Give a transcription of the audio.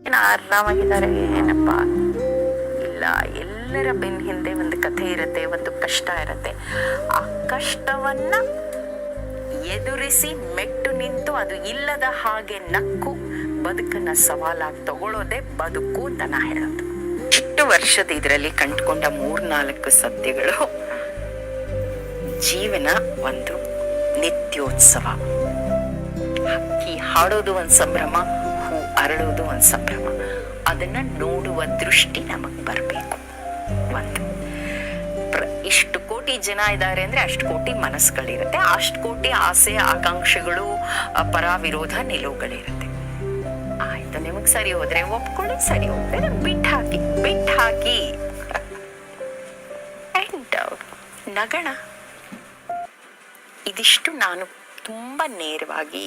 ಏನು ಆರಾಮಾಗಿದ್ದಾರೆ ಏನಪ್ಪ? ಇಲ್ಲ, ಎಲ್ಲರ ಬೆನ್ನ ಹಿಂದೆ ಒಂದು ಕಥೆ ಇರುತ್ತೆ, ಒಂದು ಕಷ್ಟ ಇರುತ್ತೆ. ಆ ಕಷ್ಟವನ್ನ ಎದುರಿಸಿ ಮೆಟ್ಟು ನಿಂತು ಅದು ಇಲ್ಲದ ಹಾಗೆ ನಕ್ಕು ಬದುಕನ್ನ ಸವಾಲಾಗಿ ತಗೊಳ್ಳೋದೇ ಬದುಕು ಅಂತ ನಾ ಹೇಳೋದು. ಇಷ್ಟು ವರ್ಷದ ಇದರಲ್ಲಿ ಕಂಡುಕೊಂಡ 3-4 ಸತ್ಯಗಳು. ಜೀವನ ಒಂದು ನಿತ್ಯೋತ್ಸವ. ಹಕ್ಕಿ ಹಾಡೋದು ಒಂದು ಸಂಭ್ರಮ, ಹೂ ಅರಳೋದು ಒಂದು ಸಂಭ್ರಮ. ಅದನ್ನ ನೋಡುವ ದೃಷ್ಟಿ ನಮಗ್ ಬರಬೇಕು. ಒಂದು ಇಷ್ಟು ಕೋಟಿ ಜನ ಇದ್ದಾರೆ ಅಂದ್ರೆ ಅಷ್ಟು ಕೋಟಿ ಮನಸ್ಸುಗಳಿರುತ್ತೆ, ಅಷ್ಟು ಕೋಟಿ ಆಸೆ ಆಕಾಂಕ್ಷೆಗಳು, ಪರ ವಿರೋಧ ನಿಲುವುಗಳಿರುತ್ತೆ. ಆಯ್ತು, ನಿಮಗ್ ಸರಿ ಹೋದ್ರೆ ಒಪ್ಕೊಳ್ಳಿ, ಸರಿ ಹೋದ್ರೆ ಬಿಟ್ಟು ಹಾಕಿ ನಗಣ. ಇದಿಷ್ಟು ನಾನು ತುಂಬಾ ನೇರವಾಗಿ